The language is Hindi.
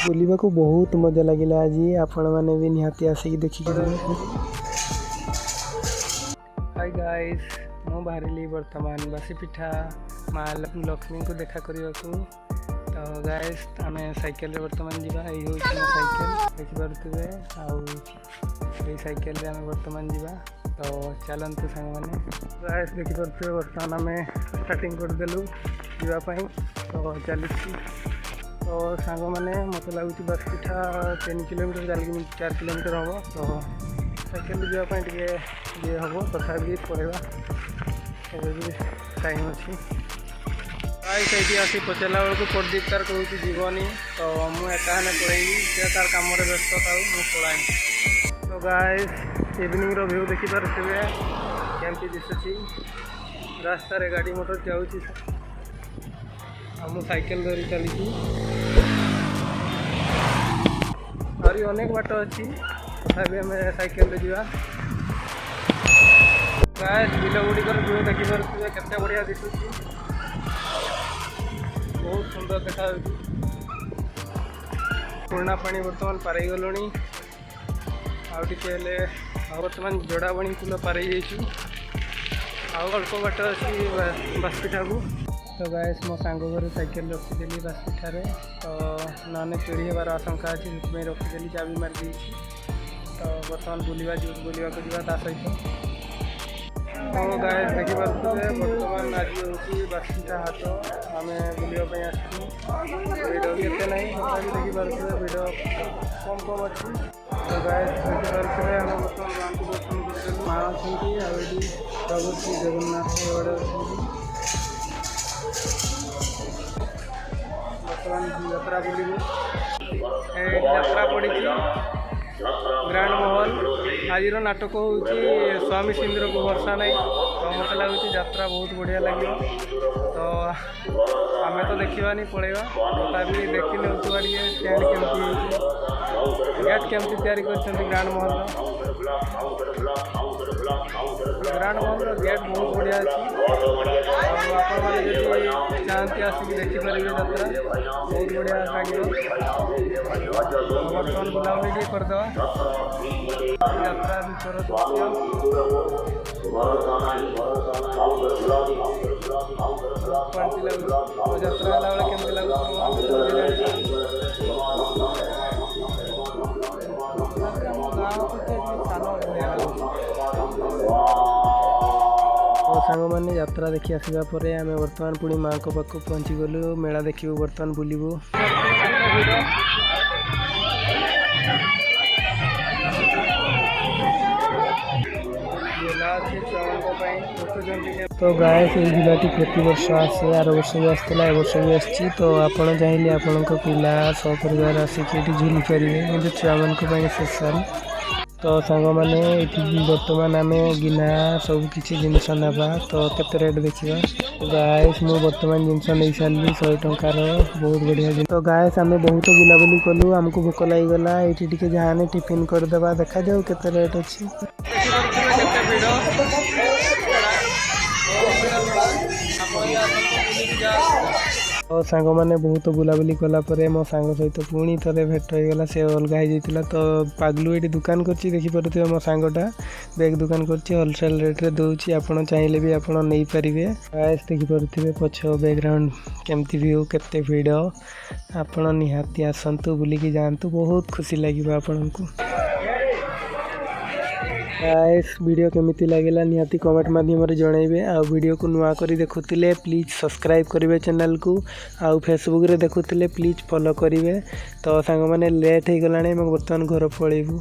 बुलवा को बहुत मजा लगे आज आपण मैंने भी निहाती आसिक देखी। हाय गाइस मु बाहरी बर्तमान बासी पिठा माँ लक्ष्मी को देखा करने तो गाइस आम साइकेल बर्तमान जावा यही साइकेल देखिपे आई साइकेल आम बर्तमान जावा तो चलते सांग मैंने गाइस देखिपे बर्तमान आम स्टार्टिंग करदेलु जावाई तो चली तो सांग मैंने मत लगुच बस पिठा 3 किलोमीटर 4 किलोमीटर हम तो साइकेल जावाई ये हम तथा पड़ेगा भी टाइम अच्छी ये आसी पचारा बेलू प्रदीप तार कहूँ जीवनी तो मुझे पढ़ेगी से तार कम व्यस्त था पढ़ाई। तो गाइस इवनिंग व्यू देखिपे केमती दिशुची रास्तार गाड़ी मोटर जाऊँगी साइकेल धरी चली आहरी अनेक बाट अच्छी तथापि आम साइकेल जा गाइस बिल गुड़िकर व्यू देखिपे केते बढ़िया दिशुची बहुत सुंदर देखा पुराना पानी बर्तमान पारे गलु आटे बर्तमान जोड़ाबणी पुल पारे अल्प बाट अच्छी बासपिठा को। तो गाइस मो सांग घर साइकेल रखीदेली बासपिठारे तो ना चोरी होबार आशंका अच्छी से रखीदेली चाबी मारी तो बर्तमान बुलवा को जावा सहित तो गाइस देखिपे बर्तमान आज हूँ बासपिठा हाट आम बुलवाई आसो भिड भी एत ना देखिपे भिड कम अच्छी। तो गाइस देखिपे आम बर्तमान माँ को दर्शन कर माँ अच्छा प्रभु श्री जगन्नाथ बड़े बर्तमान यात्रा बुलू यात्रा पड़ी ग्रांड महल आज नाटक हूँ स्वामी सिंदूर को भरसा नहीं तो मत लगुच यात्रा बहुत बढ़िया लगे तो आम तो देखानी पड़ेगा तथापि देखी नौ टेंट केमती गेट केमती तैयारी कर ग्रांड महल गेट बहुत बढ़िया अच्छी आप चाहती आसिक देखिपारे यात्रा बहुत बढ़िया लगे बर्तमान बुलाबुली करदे यात्रा भर यात्रा बेला केमती लगे सांग मैंने यात्रा देखी आसवा पर आम बर्तमान पुणी माँ को पाक पहुँची गलु मेला देखू बर्तमान बुलू तो गाइस ये जिलाटी प्रति वर्ष आसे आर वर्ष भी आसला ए वर्ष भी आसी तो आपड़ चाहिए आपण पिला सपरिवार आसिक झुली पारे कि छुआ मान स्पेशल तो सांग मैंने बर्तमान आम गिना सब किसी जिनस ना तो केते रेट देखा गाइस मु बर्तमान जिनस नहीं सारी 100 टंकार बहुत बढ़िया तो गाइस आम बहुत बुलाबुली कलु आमको भोक लगिगला ये टे जहाँ टिफिन करदे देखा जाऊ केते रेट अच्छी। तो सांग मैंने बहुत बुलाबुली कलापर मो सांग सहित पुणी थे भेट होगा से अलग हो तो पागलू ये दुकान कर देखिपे मो सांगटा बैग दुकान कर होलसेल रेट्रे दूसरी आपड़ चाहिए भी आप नहीं पारे गाइस देखिपे पछ बैकग्राउंड केमती व्यू केते भिड़ आपण निहाती आसतु बुलिकी जातु बहुत खुशी लगे आपण को। गाइस वीडियो केमिति लागला निहाती कमेंट माध्यम जनइबे आ वीडियो को नुआ करी देखुतिले प्लीज सब्सक्राइब करिवे चैनल को आ फेसबुक रे देखुतिले प्लीज फॉलो करिवे। तो सांग माने लेट हो गलाने बर्तमान घर पळेबू।